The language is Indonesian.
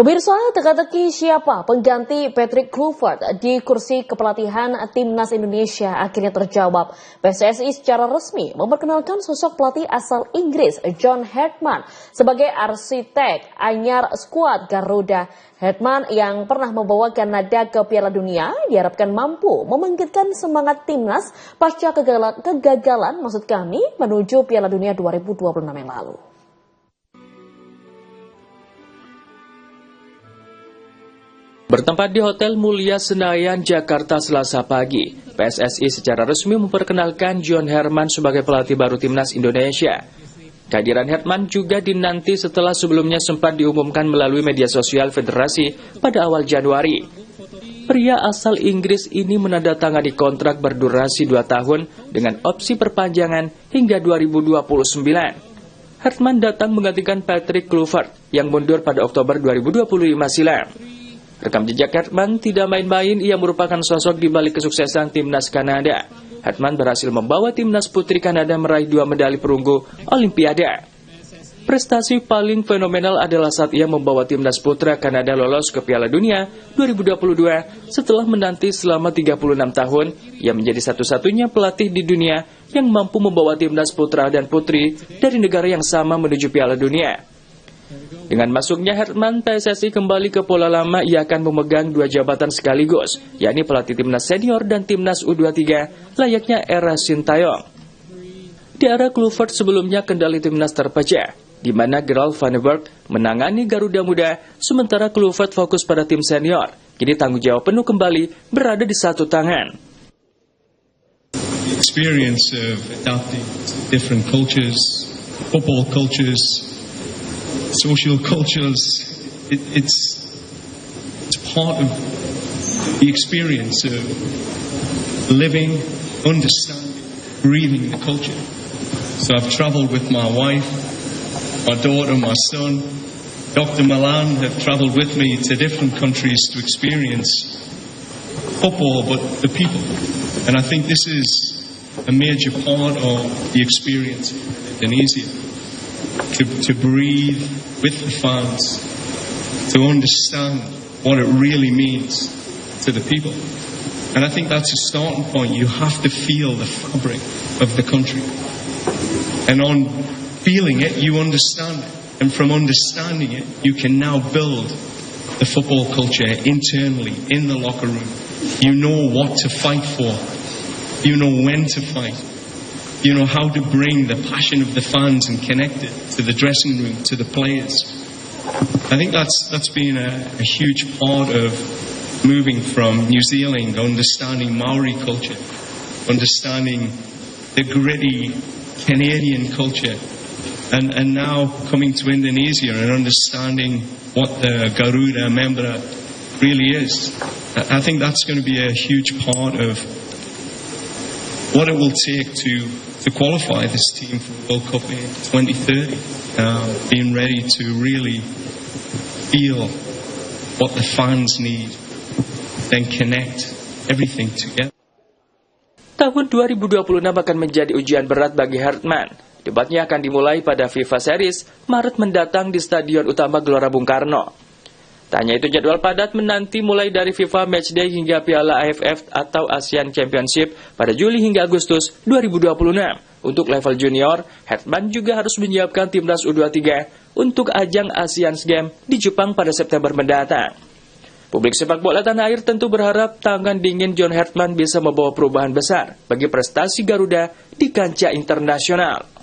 Pemirsa, teka-teki siapa pengganti Patrick Kluivert di kursi kepelatihan Timnas Indonesia akhirnya terjawab. PSSI secara resmi memperkenalkan sosok pelatih asal Inggris John Hartman sebagai arsitek anyar skuad Garuda. Hartman yang pernah membawa Kanada ke Piala Dunia diharapkan mampu membangkitkan semangat timnas pasca kegagalan menuju Piala Dunia 2026 yang lalu. Bertempat di Hotel Mulia Senayan, Jakarta Selasa pagi, PSSI secara resmi memperkenalkan John Hartman sebagai pelatih baru Timnas Indonesia. Kehadiran Hartman juga dinanti setelah sebelumnya sempat diumumkan melalui media sosial federasi pada awal Januari. Pria asal Inggris ini menandatangani kontrak berdurasi 2 tahun dengan opsi perpanjangan hingga 2029. Hartman datang menggantikan Patrick Kluivert yang mundur pada Oktober 2025 silam. Rekam jejak Hartman tidak main-main, ia merupakan sosok di balik kesuksesan Timnas Kanada. Hartman berhasil membawa Timnas Putri Kanada meraih 2 medali perunggu Olimpiade. Prestasi paling fenomenal adalah saat ia membawa Timnas Putra Kanada lolos ke Piala Dunia 2022 setelah menanti selama 36 tahun. Ia menjadi satu-satunya pelatih di dunia yang mampu membawa Timnas Putra dan Putri dari negara yang sama menuju Piala Dunia. Dengan masuknya Hartman, PSSI kembali ke pola lama, ia akan memegang 2 jabatan sekaligus, yakni pelatih Timnas Senior dan Timnas U23, layaknya era Sintayong. Di era Kluivert sebelumnya kendali Timnas terpecah, di mana Gerald van der Berg menangani Garuda Muda, sementara Kluivert fokus pada tim senior. Kini tanggung jawab penuh kembali berada di satu tangan. Experience of adapting different cultures, football cultures, social cultures, it's part of the experience of living, understanding, breathing the culture. So I've traveled with my wife, my daughter, my son. Dr. Milan have traveled with me to different countries to experience football, but the people. And I think this is a major part of the experience in Indonesia. To breathe with the fans, to understand what it really means to the people. And I think that's a starting point. You have to feel the fabric of the country. And on feeling it, you understand it. And from understanding it, you can now build the football culture internally, in the locker room. You know what to fight for. You know when to fight. You know how to bring the passion of the fans and connect it to the dressing room, to the players. I think that's been a huge part of moving from New Zealand, understanding Maori culture, understanding the gritty Canadian culture, and now coming to Indonesia and understanding what the Garuda Membra really is. I think that's going to be a huge part of what it will take to qualify this team for the World Cup in 2030, being ready to really feel what the fans need, then connect everything together. Tahun 2026 akan menjadi ujian berat bagi Hartman. Debatnya akan dimulai pada FIFA Series Maret mendatang di Stadion Utama Gelora Bung Karno. Tak hanya itu, jadwal padat menanti mulai dari FIFA Matchday hingga Piala AFF atau ASEAN Championship pada Juli hingga Agustus 2026. Untuk level junior, Hartman juga harus menyiapkan timnas U23 untuk ajang ASEAN Games di Jepang pada September mendatang. Publik sepak bola tanah air tentu berharap tangan dingin John Hartman bisa membawa perubahan besar bagi prestasi Garuda di kancah internasional.